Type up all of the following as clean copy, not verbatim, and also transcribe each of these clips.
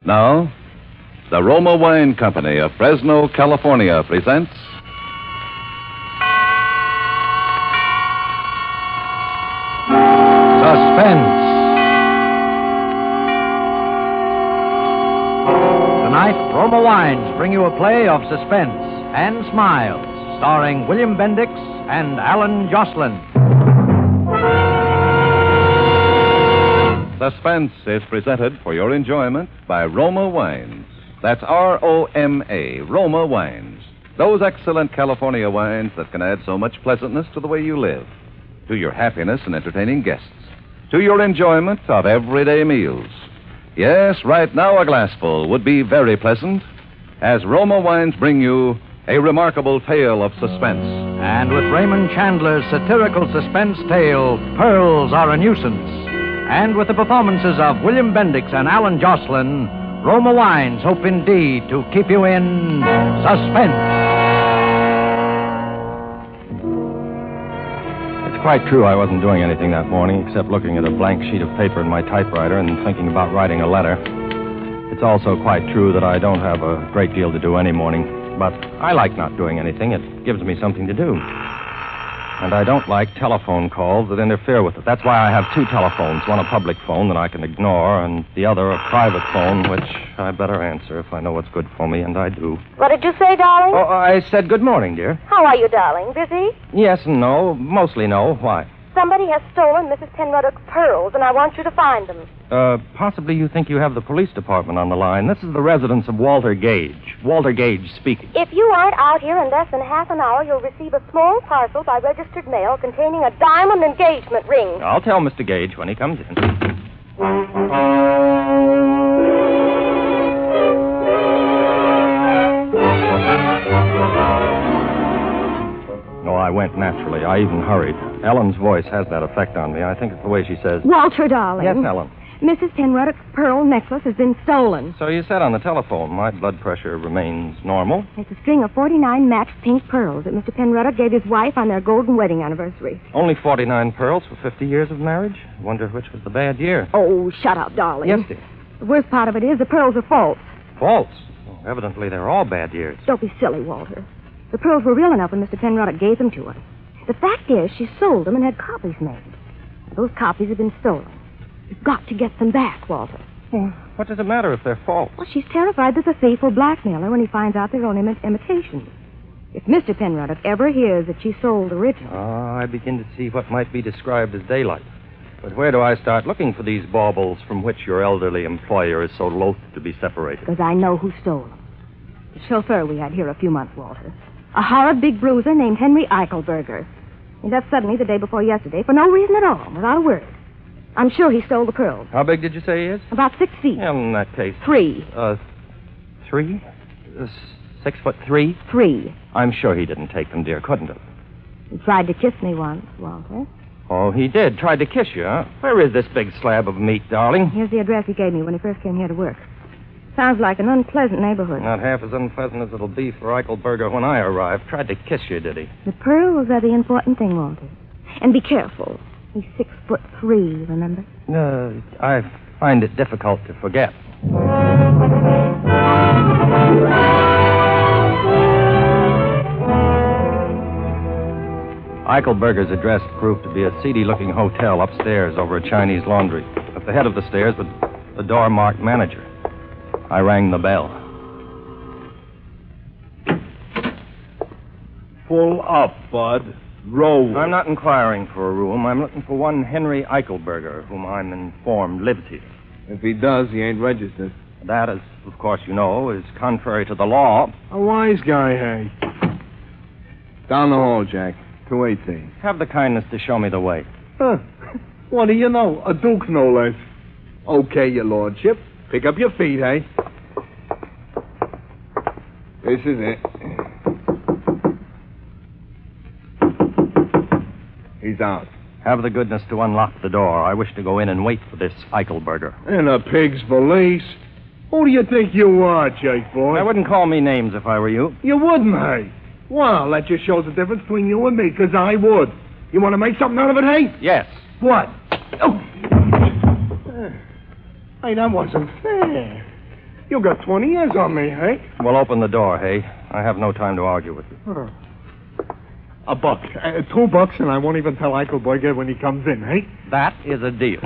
Now, the Roma Wine Company of Fresno, California presents Suspense. Tonight, Roma Wines bring you a play of suspense and smiles, starring William Bendix and Alan Jocelyn. Suspense is presented for your enjoyment by Roma Wines. That's R-O-M-A, Roma Wines. Those excellent California wines that can add so much pleasantness to the way you live, to your happiness in entertaining guests, to your enjoyment of everyday meals. Yes, right now a glassful would be very pleasant, as Roma Wines bring you a remarkable tale of suspense. And with Raymond Chandler's satirical suspense tale, Pearls Are a Nuisance. And with the performances of William Bendix and Alan Jocelyn, Roma Wines hope indeed to keep you in suspense. It's quite true I wasn't doing anything that morning except looking at a blank sheet of paper in my typewriter and thinking about writing a letter. It's also quite true that I don't have a great deal to do any morning, but I like not doing anything. It gives me something to do. And I don't like telephone calls that interfere with it. That's why I have two telephones, one a public phone that I can ignore, and the other a private phone, which I better answer if I know what's good for me, and I do. What did you say, darling? Oh, I said good morning, dear. How are you, darling? Busy? Yes and no. Mostly no. Why? Somebody has stolen Mrs. Penruddock's pearls, and I want you to find them. Possibly you think you have the police department on the line. This is the residence of Walter Gage. Walter Gage speaking. If you aren't out here in less than half an hour, you'll receive a small parcel by registered mail containing a diamond engagement ring. I'll tell Mr. Gage when he comes in. No, I went naturally. I even hurried. Ellen's voice has that effect on me. I think it's the way she says... Walter, darling. Yes, Ellen. Mrs. Penruddock's pearl necklace has been stolen. So you said on the telephone. My blood pressure remains normal. It's a string of 49 matched pink pearls that Mr. Penruddock gave his wife on their golden wedding anniversary. Only 49 pearls for 50 years of marriage? I wonder which was the bad year. Oh, shut up, darling. Yes, dear. The worst part of it is the pearls are false. False? Well, evidently they're all bad years. Don't be silly, Walter. The pearls were real enough when Mr. Penruddock gave them to her. The fact is, she sold them and had copies made. Those copies have been stolen. You've got to get them back, Walter. Well, what does it matter if they're false? Well, she's terrified that the thief will blackmail her when he finds out they're only imitations. If Mr. Penruddock ever hears that she sold originals... I begin to see what might be described as daylight. But where do I start looking for these baubles from which your elderly employer is so loath to be separated? Because I know who stole them. The chauffeur we had here a few months, Walter. A horrid big bruiser named Henry Eichelberger. He left suddenly the day before yesterday for no reason at all, without a word. I'm sure he stole the pearls. How big did you say he is? About 6 feet. Well, in that case... 3. 3? 6'3"? 3. I'm sure he didn't take them, dear, couldn't have. He tried to kiss me once, Walter. Oh, he did. Tried to kiss you, huh? Where is this big slab of meat, darling? Here's the address he gave me when he first came here to work. Sounds like an unpleasant neighborhood. Not half as unpleasant as it'll be for Eichelberger when I arrive. Tried to kiss you, did he? The pearls are the important thing, Walter. And be careful. He's 6'3", remember? I find it difficult to forget. Eichelberger's address proved to be a seedy-looking hotel upstairs over a Chinese laundry. At the head of the stairs was the door marked manager. I rang the bell. Pull up, Bud. Roll. I'm not inquiring for a room. I'm looking for one Henry Eichelberger, whom I'm informed lives here. If he does, he ain't registered. That, as of course you know, is contrary to the law. A wise guy, hey. Down the hall, Jack. 218. Have the kindness to show me the way. Huh. What do you know? A duke, no less. Okay, your lordship. Pick up your feet, hey? This is it. He's out. Have the goodness to unlock the door. I wish to go in and wait for this Eichelberger. In a pig's valise. Who do you think you are, Jake boy? I wouldn't call me names if I were you. You wouldn't, hey? Well, that just shows the difference between you and me, because I would. You want to make something out of it, hey? Yes. What? Oh. Hey, that wasn't fair. You got 20 years on me, hey? Well, open the door, hey? I have no time to argue with you. Huh. $1. $2, and I won't even tell Eichelberger when he comes in, hey? That is a deal.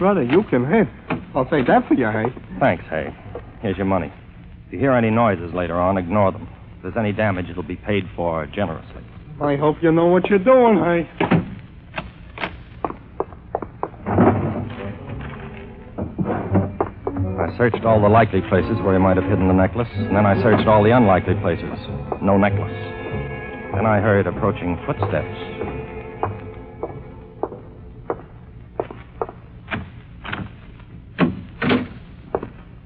Brother, you can hit. I'll say that for you, hey? Thanks, hey. Here's your money. If you hear any noises later on, ignore them. If there's any damage, it'll be paid for generously. I hope you know what you're doing, hey? I searched all the likely places where he might have hidden the necklace, and then I searched all the unlikely places. No necklace. Then I heard approaching footsteps.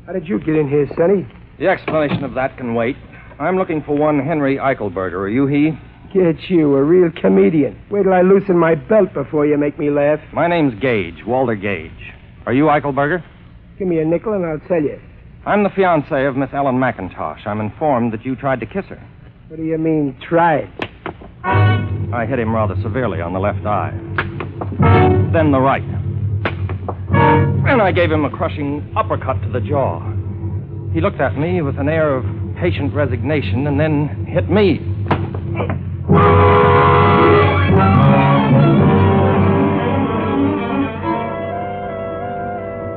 How did you get in here, Sonny? The explanation of that can wait. I'm looking for one Henry Eichelberger. Are you he? Get you, a real comedian. Wait till I loosen my belt before you make me laugh. My name's Gage, Walter Gage. Are you Eichelberger? Give me a nickel and I'll tell you. I'm the fiancé of Miss Ellen McIntosh. I'm informed that you tried to kiss her. What do you mean, tried? I hit him rather severely on the left eye. Then the right. And I gave him a crushing uppercut to the jaw. He looked at me with an air of patient resignation and then hit me.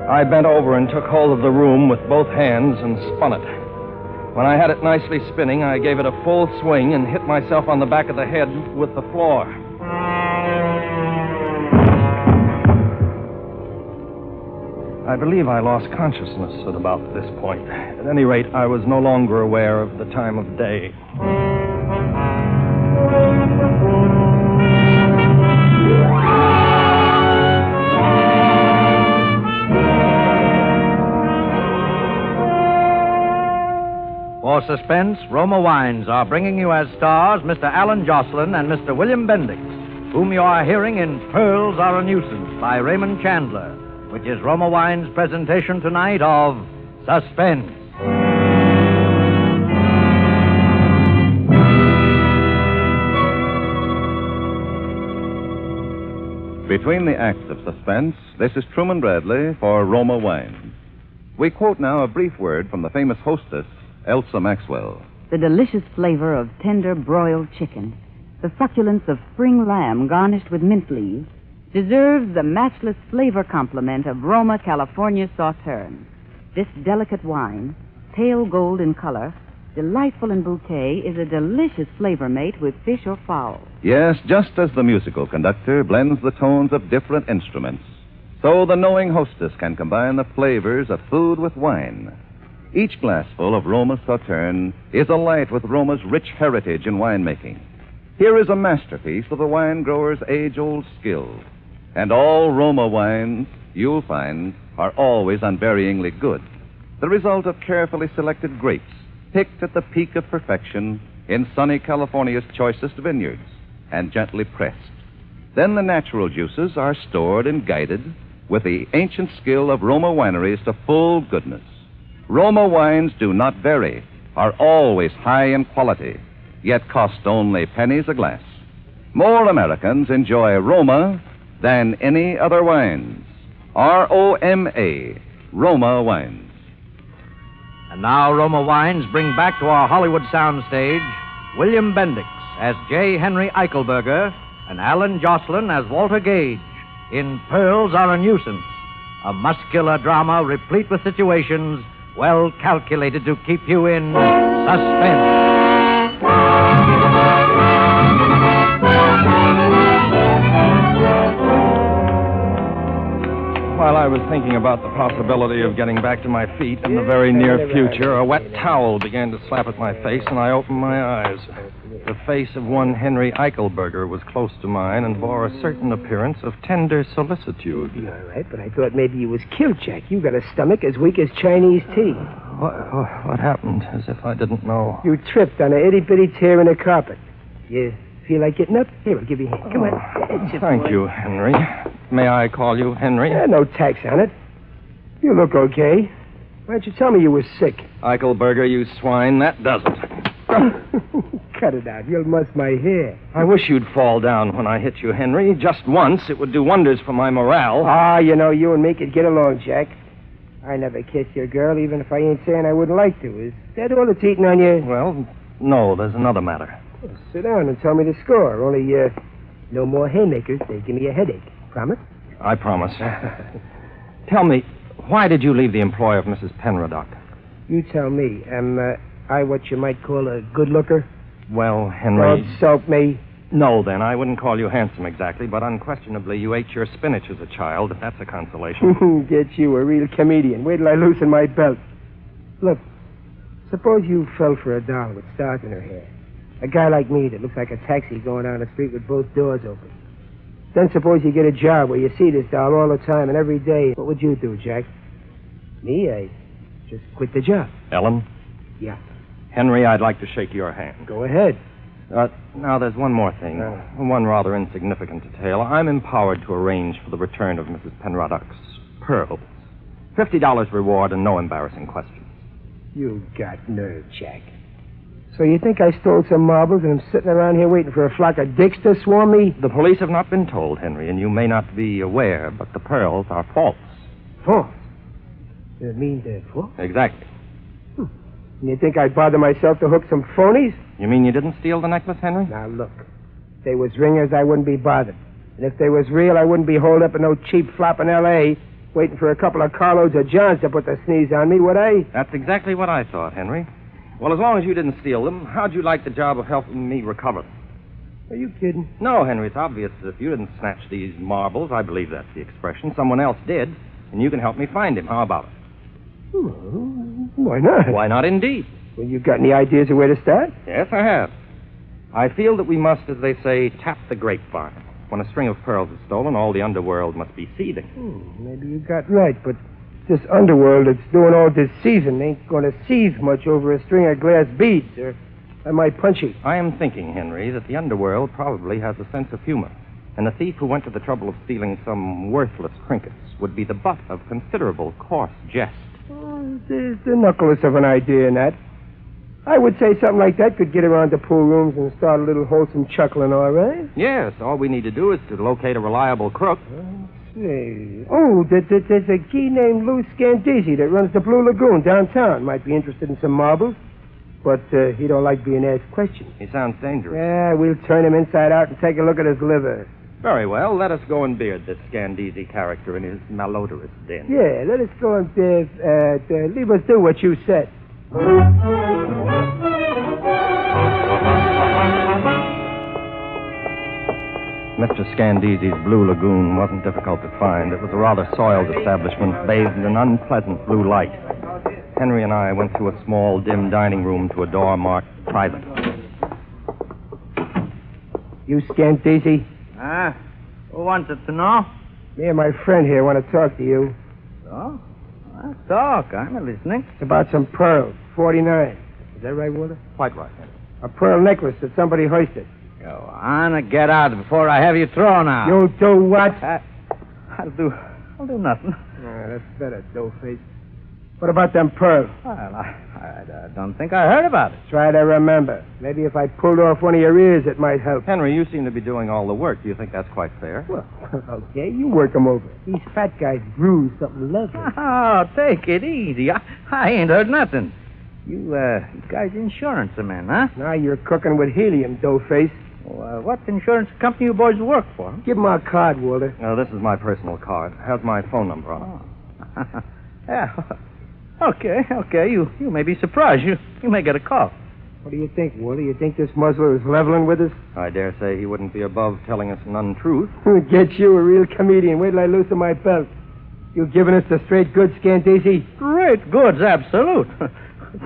I bent over and took hold of the room with both hands and spun it. When I had it nicely spinning, I gave it a full swing and hit myself on the back of the head with the floor. I believe I lost consciousness at about this point. At any rate, I was no longer aware of the time of day. For Suspense, Roma Wines are bringing you as stars Mr. Alan Jocelyn and Mr. William Bendix, whom you are hearing in Pearls Are a Nuisance by Raymond Chandler, which is Roma Wines' presentation tonight of Suspense. Between the acts of Suspense, this is Truman Bradley for Roma Wines. We quote now a brief word from the famous hostess, Elsa Maxwell. The delicious flavor of tender broiled chicken, the succulence of spring lamb garnished with mint leaves, deserves the matchless flavor complement of Roma California Sauterne. This delicate wine, pale gold in color, delightful in bouquet, is a delicious flavor mate with fish or fowl. Yes, just as the musical conductor blends the tones of different instruments, so the knowing hostess can combine the flavors of food with wine. Each glassful of Roma Sauterne is alight with Roma's rich heritage in winemaking. Here is a masterpiece of the wine grower's age-old skill. And all Roma wines, you'll find, are always unvaryingly good. The result of carefully selected grapes, picked at the peak of perfection in sunny California's choicest vineyards, and gently pressed. Then the natural juices are stored and guided with the ancient skill of Roma wineries to full goodness. Roma wines do not vary, are always high in quality, yet cost only pennies a glass. More Americans enjoy Roma than any other wines. R-O-M-A, Roma Wines. And now Roma Wines bring back to our Hollywood soundstage William Bendix as J. Henry Eichelberger and Alan Jocelyn as Walter Gage in Pearls Are a Nuisance, a muscular drama replete with situations well calculated to keep you in suspense. While I was thinking about the possibility of getting back to my feet in the very near future, a wet towel began to slap at my face, and I opened my eyes. The face of one Henry Eichelberger was close to mine and bore a certain appearance of tender solicitude. You're all right, but I thought maybe you was killed, Jack. You got a stomach as weak as Chinese tea. What happened? As if I didn't know. You tripped on a itty-bitty tear in the carpet. You feel like getting up? Here, I'll give you a hand. Come on. Thank you, Henry. May I call you Henry? No tax on it. You look okay. Why don't you tell me you were sick? Eichelberger, you swine, that does it. Cut it out. You'll muss my hair. I wish you'd fall down when I hit you, Henry. Just once. It would do wonders for my morale. You and me could get along, Jack. I never kiss your girl, even if I ain't saying I wouldn't like to. Is that all that's eating on you? Well, no, there's another matter. Well, sit down and tell me the score. Only, no more haymakers. They give me a headache. Promise? I promise. Tell me, why did you leave the employ of Mrs. Penroddock? You tell me. Am I what you might call a good looker? Well, Henry... Don't soap me. No, then. I wouldn't call you handsome exactly, but unquestionably you ate your spinach as a child, if that's a consolation. Get you, a real comedian. Wait till I loosen my belt. Look, suppose you fell for a doll with stars in her hair. A guy like me that looks like a taxi going down the street with both doors open. Then suppose you get a job where you see this doll all the time and every day. What would you do, Jack? Me, I just quit the job. Ellen? Yeah. Henry, I'd like to shake your hand. Go ahead. Now, there's one more thing. One rather insignificant detail. I'm empowered to arrange for the return of Mrs. Penroddock's pearls. $50 reward and no embarrassing questions. You got nerve, Jack. So you think I stole some marbles and I'm sitting around here waiting for a flock of dicks to swarm me? The police have not been told, Henry, and you may not be aware, but the pearls are false. False? You mean they're false? Exactly. And you think I'd bother myself to hook some phonies? You mean you didn't steal the necklace, Henry? Now, look. If they was ringers, I wouldn't be bothered. And if they was real, I wouldn't be holed up in no cheap flop in L.A., waiting for a couple of carloads of Johns to put the sneeze on me, would I? That's exactly what I thought, Henry. Well, as long as you didn't steal them, how'd you like the job of helping me recover them? Are you kidding? No, Henry, it's obvious that if you didn't snatch these marbles, I believe that's the expression, someone else did, and you can help me find him. How about it? Well, why not? Why not, indeed? Well, you got any ideas of where to start? Yes, I have. I feel that we must, as they say, tap the grapevine. When a string of pearls is stolen, all the underworld must be seething. Maybe you got right, but this underworld that's doing all this season ain't going to seethe much over a string of glass beads, or I might punch you. I am thinking, Henry, that the underworld probably has a sense of humor, and the thief who went to the trouble of stealing some worthless trinkets would be the butt of considerable coarse jest. There's the knuckles of an idea in that. I would say something like that could get around the pool rooms and start a little wholesome chuckling, all right? Yes, all we need to do is to locate a reliable crook. Say. Oh, there's a key named Lou Scandisi that runs the Blue Lagoon downtown. Might be interested in some marbles, but he don't like being asked questions. He sounds dangerous. Yeah, we'll turn him inside out and take a look at his liver. Very well, let us go and beard this Scandisi character in his malodorous den. Yeah, let us go and leave us do what you said. Mr. Scandisi's Blue Lagoon wasn't difficult to find. It was a rather soiled establishment, bathed in an unpleasant blue light. Henry and I went through a small, dim dining room to a door marked private. You Scandisi? Who wants it to know? Me and my friend here want to talk to you. So? Well, talk. I'm listening. It's about some pearls, 49. Is that right, Walter? Quite right, Henry. A pearl necklace that somebody hoisted. Go on and get out before I have you thrown out. You'll do what? I'll do nothing. That's better, doughface. What about them pearls? Well, I don't think I heard about it. Try to remember. Maybe if I pulled off one of your ears, it might help. Henry, you seem to be doing all the work. Do you think that's quite fair? Well, okay, you work 'em over. These fat guys brew something lovely. Oh, take it easy. I ain't heard nothing. You guys insurance men, huh? Now you're cooking with helium, doughface. Well, what insurance company you boys work for? Give him our card, Walter. This is my personal card. It has my phone number on it. Yeah. Okay. You may be surprised. You may get a call. What do you think, Walter? You think this muzzler is leveling with us? I dare say he wouldn't be above telling us an untruth. Get you, a real comedian. Wait till I loosen my belt. You giving us the straight goods, Scandisi? Great goods, absolute.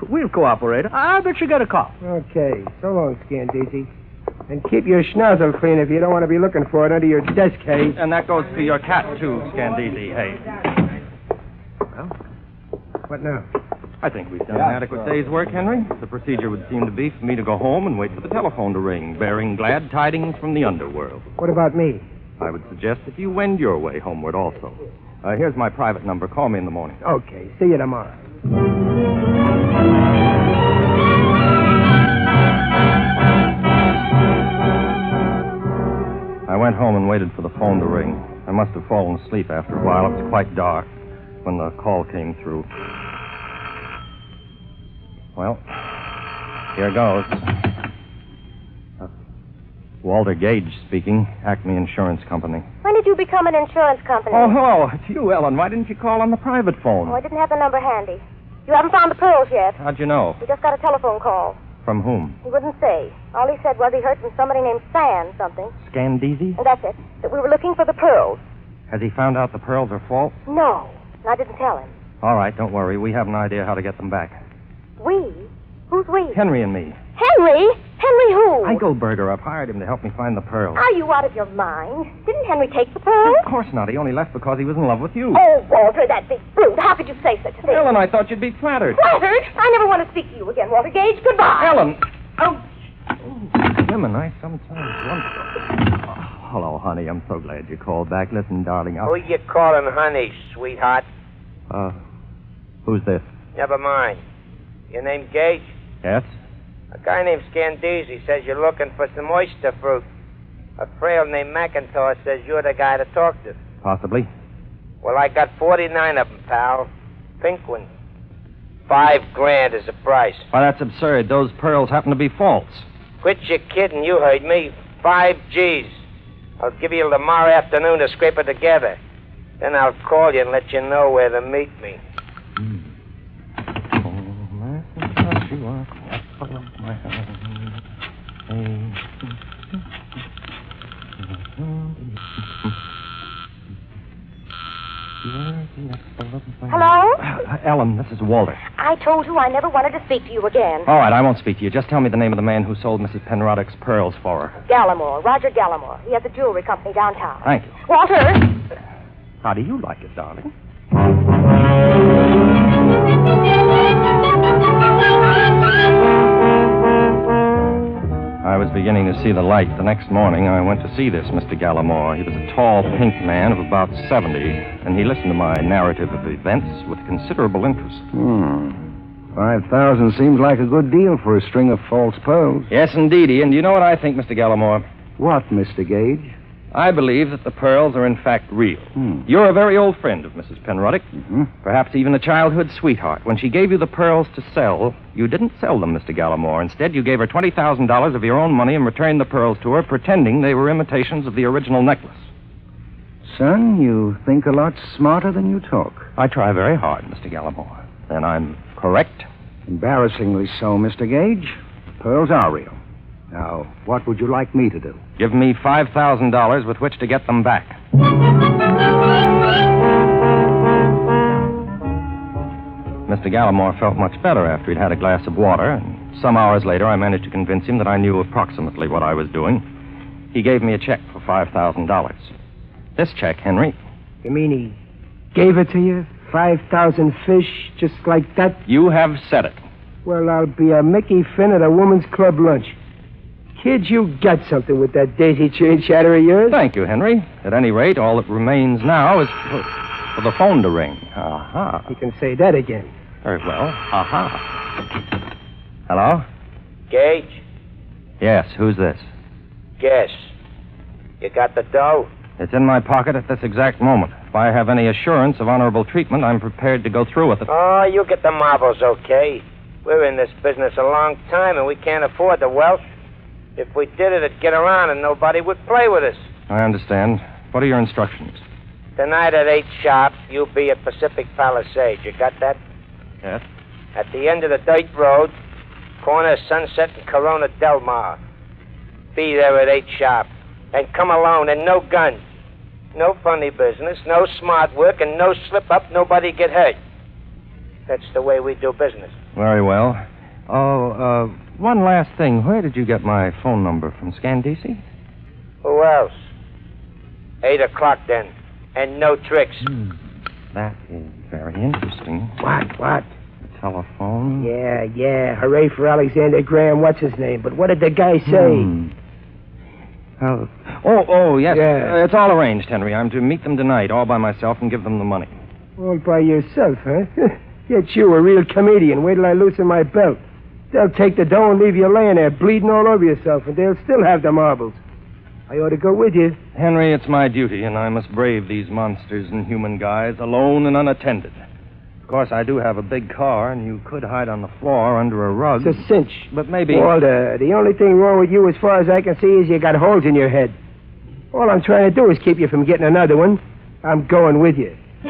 We'll cooperate. I bet you get a call. Okay. So long, Scandisi. And keep your schnozzle clean if you don't want to be looking for it under your desk, hey? And that goes to your cat, too, Scandisi, hey. Well, what now? I think we've done an adequate day's work, Henry. The procedure would seem to be for me to go home and wait for the telephone to ring, bearing glad tidings from the underworld. What about me? I would suggest that you wend your way homeward also. Here's my private number. Call me in the morning. Okay. See you tomorrow. I went home and waited for the phone to ring. I must have fallen asleep after a while. It was quite dark. when the call came through. Well, here goes. Walter Gage speaking, Acme Insurance Company. When did you become an insurance company? Oh, hello. It's you, Ellen. Why didn't you call on the private phone? Oh, I didn't have the number handy. You haven't found the pearls yet. How'd you know? We just got a telephone call. From whom? He wouldn't say. All he said was he heard from somebody named Stan something. Scandeezy? And that's it. That we were looking for the pearls. Has he found out the pearls are false? No. And I didn't tell him. All right, don't worry. We have an idea how to get them back. We? Who's we? Henry and me. Henry? Henry who? Eichelberger. I've hired him to help me find the pearls. Are you out of your mind? Didn't Henry take the pearls? Of course not. He only left because he was in love with you. Oh, Walter, that big brute. How could you say such a thing? Ellen, I thought you'd be flattered. Flattered? I never want to speak to you again, Walter Gage. Goodbye. Ellen! Oh, women, I sometimes wonder. Oh, hello, honey. I'm so glad you called back. Listen, darling, Who you calling honey, sweetheart? Who's this? Never mind. Your name Gage? Yes? A guy named Scandeezy says you're looking for some oyster fruit. A frail named McIntosh says you're the guy to talk to. Possibly. Well, I got 49 of them, pal. Pink ones. $5,000 is the price. Why, that's absurd. Those pearls happen to be false. Quit your kidding, you heard me. 5 G's. I'll give you tomorrow afternoon to scrape it together. Then I'll call you and let you know where to meet me. Hello? Ellen, this is Walter. I told you I never wanted to speak to you again. All right, I won't speak to you. Just tell me the name of the man who sold Mrs. Penroddick's pearls for her. Gallimore, Roger Gallimore. He has a jewelry company downtown. Thank you. Walter! How do you like it, darling? I was beginning to see the light. The next morning, I went to see this Mr. Gallimore. He was a tall, pink man of about 70, and he listened to my narrative of events with considerable interest. 5,000 seems like a good deal for a string of false pearls. Yes, indeedy. And you know what I think, Mr. Gallimore? What, Mr. Gage? I believe that the pearls are in fact real. You're a very old friend of Mrs. Penroddick. Perhaps even a childhood sweetheart. When she gave you the pearls to sell, you didn't sell them, Mr. Gallimore. Instead, you gave her $20,000 of your own money and returned the pearls to her, pretending they were imitations of the original necklace. Son, you think a lot smarter than you talk. I try very hard, Mr. Gallimore. Then I'm correct? Embarrassingly so, Mr. Gage. The pearls are real. Now, what would you like me to do? Give me $5,000 with which to get them back. Mr. Gallimore felt much better after he'd had a glass of water, and some hours later I managed to convince him that I knew approximately what I was doing. He gave me a check for $5,000. This check, Henry. You mean he gave it to you? 5,000 fish, just like that? You have said it. Well, I'll be a Mickey Finn at a woman's club lunch. Kid, you got something with that daisy chain chatter of yours. Thank you, Henry. At any rate, all that remains now is for the phone to ring. Aha. You can say that again. Very well. Aha. Hello? Gage? Yes, who's this? Guess. You got the dough? It's in my pocket at this exact moment. If I have any assurance of honorable treatment, I'm prepared to go through with it. Oh, you get the marbles, okay? We're in this business a long time, and we can't afford the wealth. If we did it, it'd get around, and nobody would play with us. I understand. What are your instructions? Tonight at 8 sharp, you'll be at Pacific Palisades. You got that? Yes. At the end of the dirt road, corner of Sunset and Corona Del Mar. Be there at 8 sharp. And come alone, and no guns. No funny business, no smart work, and no slip-up, nobody get hurt. That's the way we do business. Very well. Oh, one last thing. Where did you get my phone number from, Scandeezy? Who else? 8 o'clock, then. And no tricks. That is very interesting. What? Telephone. Yeah. Hooray for Alexander Graham, what's his name? But what did the guy say? Oh, yes. Yeah. It's all arranged, Henry. I'm to meet them tonight, all by myself, and give them the money. All by yourself, huh? Get you, a real comedian. Wait till I loosen my belt. They'll take the dough and leave you laying there, bleeding all over yourself, and they'll still have the marbles. I ought to go with you. Henry, it's my duty, and I must brave these monsters and human guys alone and unattended. Of course, I do have a big car, and you could hide on the floor under a rug. It's a cinch. But maybe... Walter, the only thing wrong with you as far as I can see is you got holes in your head. All I'm trying to do is keep you from getting another one. I'm going with you. So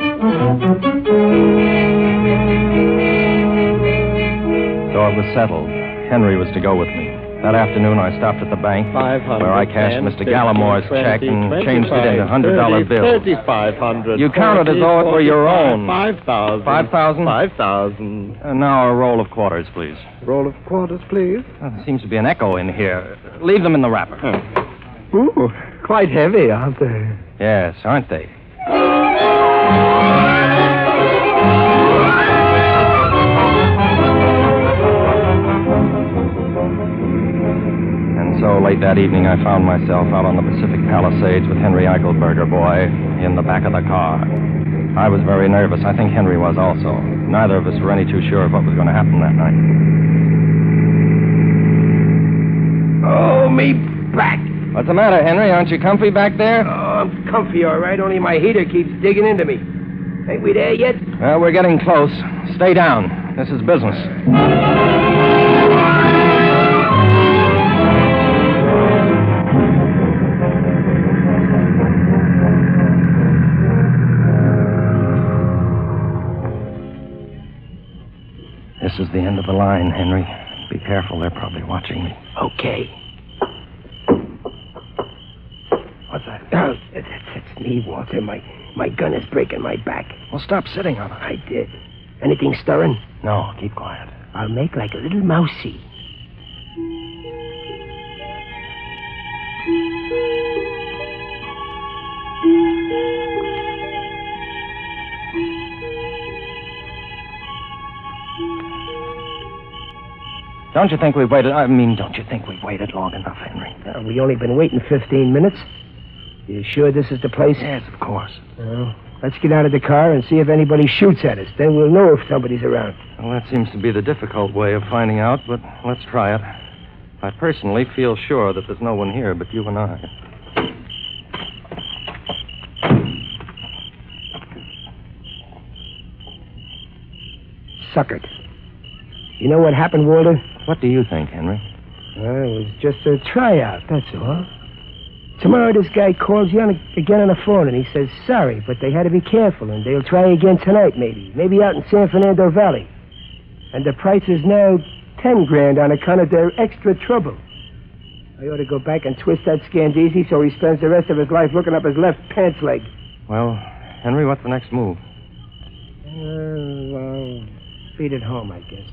it was settled. Henry was to go with me. That afternoon, I stopped at the bank where I cashed Mr. Gallimore's check and changed it into $100 bills. 3,500. You counted as though it were your own. 5,000. 5,000? 5,000. And now a roll of quarters, please. Roll of quarters, please. Well, there seems to be an echo in here. Leave them in the wrapper. Ooh, quite heavy, aren't they? Yes, aren't they? So late that evening, I found myself out on the Pacific Palisades with Henry Eichelberger, boy, in the back of the car. I was very nervous. I think Henry was also. Neither of us were any too sure of what was going to happen that night. Oh, me back. What's the matter, Henry? Aren't you comfy back there? Oh, I'm comfy, all right, only my heater keeps digging into me. Ain't we there yet? Well, we're getting close. Stay down. This is business. This is the end of the line, Henry. Be careful, they're probably watching me. Okay. What's that? Oh, that's me, Walter. My gun is breaking my back. Well, stop sitting on it. I did. Anything stirring? No, keep quiet. I'll make like a little mousey. Don't you think we've waited long enough, Henry? We only been waiting 15 minutes. You sure this is the place? Yes, of course. Well, let's get out of the car and see if anybody shoots at us. Then we'll know if somebody's around. Well, that seems to be the difficult way of finding out, but let's try it. I personally feel sure that there's no one here but you and I. Suckered. You know what happened, Walter? What do you think, Henry? Well, it was just a tryout, that's all. Tomorrow this guy calls you again on the phone and he says sorry, but they had to be careful and they'll try again tonight maybe. Maybe out in San Fernando Valley. And the price is now $10,000 on account of their extra trouble. I ought to go back and twist that Scandisi so he spends the rest of his life looking up his left pants leg. Well, Henry, what's the next move? Well, beat it home, I guess.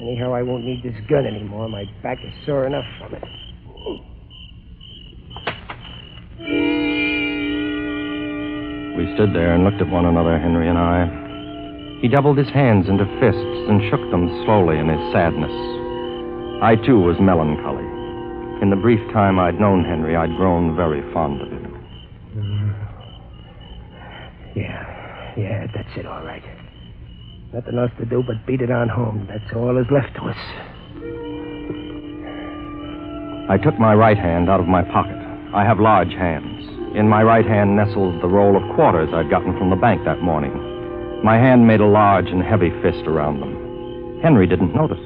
Anyhow, I won't need this gun anymore. My back is sore enough from it. We stood there and looked at one another, Henry and I. He doubled his hands into fists and shook them slowly in his sadness. I, too, was melancholy. In the brief time I'd known Henry, I'd grown very fond of him. Yeah, that's it, all right. Nothing else to do but beat it on home. That's all is left to us. I took my right hand out of my pocket. I have large hands. In my right hand nestled the roll of quarters I'd gotten from the bank that morning. My hand made a large and heavy fist around them. Henry didn't notice.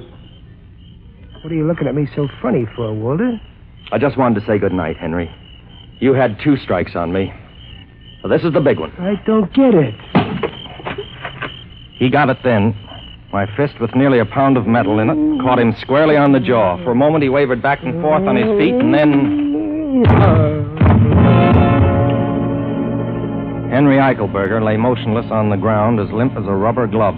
What are you looking at me so funny for, Walter? I just wanted to say good night, Henry. You had 2 strikes on me. Well, this is the big one. I don't get it. He got it then. My fist, with nearly a pound of metal in it, caught him squarely on the jaw. For a moment, he wavered back and forth on his feet, and then... Henry Eichelberger lay motionless on the ground, as limp as a rubber glove.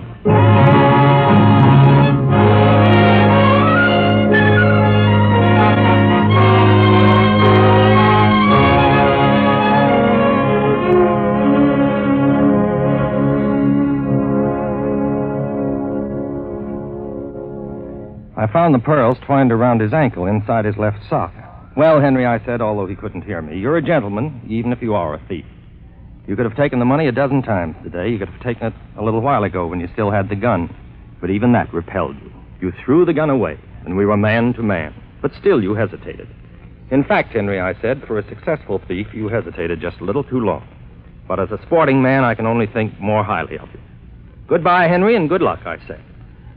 I found the pearls twined around his ankle inside his left sock. Well, Henry, I said, although he couldn't hear me, you're a gentleman, even if you are a thief. You could have taken the money a dozen times today. You could have taken it a little while ago when you still had the gun. But even that repelled you. You threw the gun away, and we were man to man. But still you hesitated. In fact, Henry, I said, for a successful thief, you hesitated just a little too long. But as a sporting man, I can only think more highly of you. Goodbye, Henry, and good luck, I say.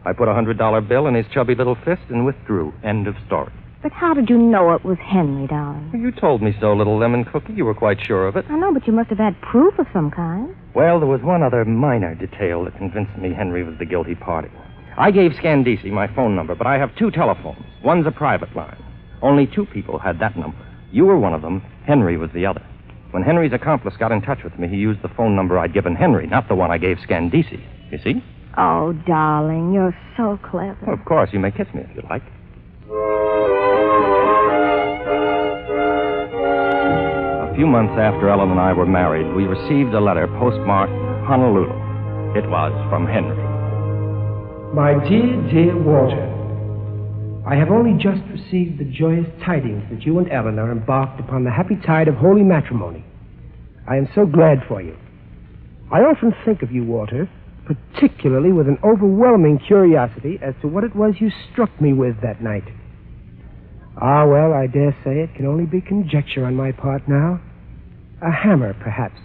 I put a $100 bill in his chubby little fist and withdrew. End of story. But how did you know it was Henry, darling? You told me so, little lemon cookie. You were quite sure of it. I know, but you must have had proof of some kind. Well, there was one other minor detail that convinced me Henry was the guilty party. I gave Scandisi my phone number, but I have 2 telephones. One's a private line. Only 2 people had that number. You were one of them. Henry was the other. When Henry's accomplice got in touch with me, he used the phone number I'd given Henry, not the one I gave Scandisi. You see? Oh, darling, you're so clever. Well, of course, you may kiss me if you like. A few months after Ellen and I were married, we received a letter postmarked Honolulu. It was from Henry. My dear Walter, I have only just received the joyous tidings that you and Ellen are embarked upon the happy tide of holy matrimony. I am so glad for you. I often think of you, Walter, particularly with an overwhelming curiosity as to what it was you struck me with that night. Ah, well, I dare say it can only be conjecture on my part now. A hammer, perhaps.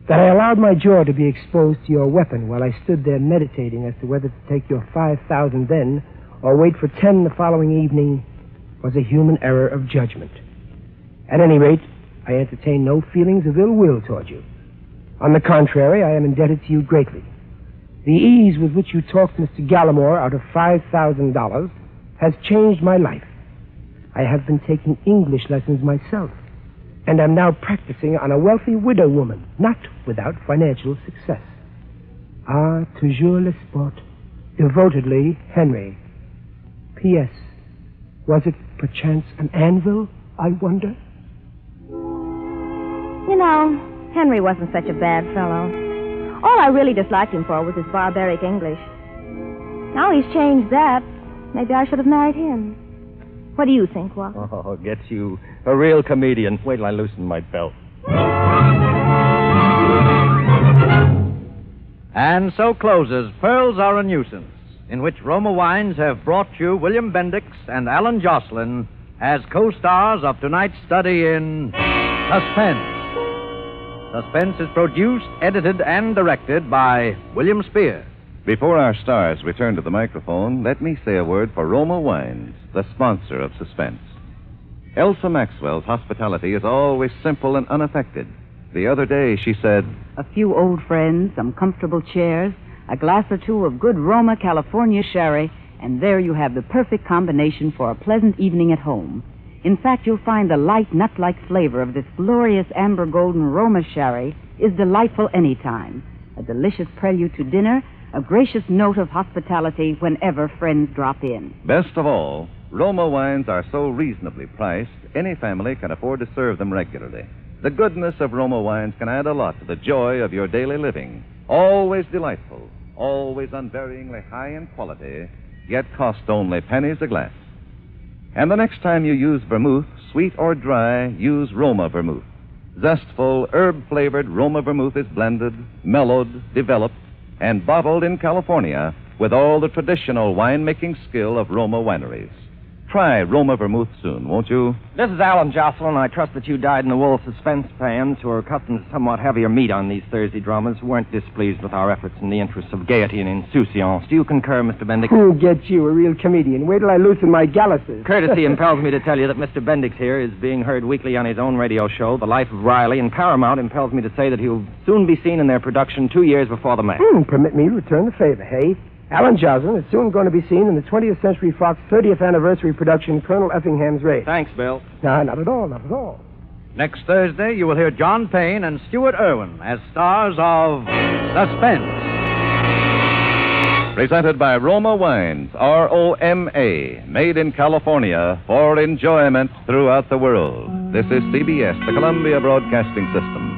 That I allowed my jaw to be exposed to your weapon while I stood there meditating as to whether to take your 5,000 then or wait for 10 the following evening was a human error of judgment. At any rate, I entertain no feelings of ill will toward you. On the contrary, I am indebted to you greatly. The ease with which you talked Mr. Gallimore out of $5,000 has changed my life. I have been taking English lessons myself, and am now practicing on a wealthy widow woman, not without financial success. Ah, toujours le sport. Devotedly, Henry. P.S. Was it perchance an anvil, I wonder? You know, Henry wasn't such a bad fellow. All I really disliked him for was his barbaric English. Now he's changed that. Maybe I should have married him. What do you think, Walter? Oh, gets you a real comedian. Wait till I loosen my belt. And so closes Pearls Are a Nuisance, in which Roma Wines have brought you William Bendix and Alan Jocelyn as co-stars of tonight's study in Suspense. Suspense is produced, edited, and directed by William Spear. Before our stars return to the microphone, let me say a word for Roma Wines, the sponsor of Suspense. Elsa Maxwell's hospitality is always simple and unaffected. The other day she said, A few old friends, some comfortable chairs, a glass or two of good Roma California sherry, and there you have the perfect combination for a pleasant evening at home. In fact, you'll find the light, nut-like flavor of this glorious amber golden Roma sherry is delightful any time. A delicious prelude to dinner, a gracious note of hospitality whenever friends drop in. best of all, Roma Wines are so reasonably priced, any family can afford to serve them regularly. The goodness of Roma Wines can add a lot to the joy of your daily living. Always delightful, always unvaryingly high in quality, yet cost only pennies a glass. And the next time you use vermouth, sweet or dry, use Roma vermouth. Zestful, herb-flavored Roma vermouth is blended, mellowed, developed, and bottled in California with all the traditional winemaking skill of Roma wineries. Try Roma vermouth soon, won't you? This is Alan Jocelyn. I trust that you dyed-in-the-wool suspense fans who are accustomed to somewhat heavier meat on these Thursday dramas weren't displeased with our efforts in the interests of gaiety and insouciance. Do you concur, Mr. Bendix? Who gets you, a real comedian? Wait till I loosen my galluses. Courtesy impels me to tell you that Mr. Bendix here is being heard weekly on his own radio show, The Life of Riley, and Paramount impels me to say that he'll soon be seen in their production 2 years before the match. Permit me to return the favor, hey? Alan Jocelyn is soon going to be seen in the 20th Century Fox 30th anniversary production, Colonel Effingham's Race. Thanks, Bill. No, not at all, not at all. Next Thursday, you will hear John Payne and Stuart Irwin as stars of Suspense. Presented by Roma Wines, R-O-M-A, made in California for enjoyment throughout the world. This is CBS, the Columbia Broadcasting System.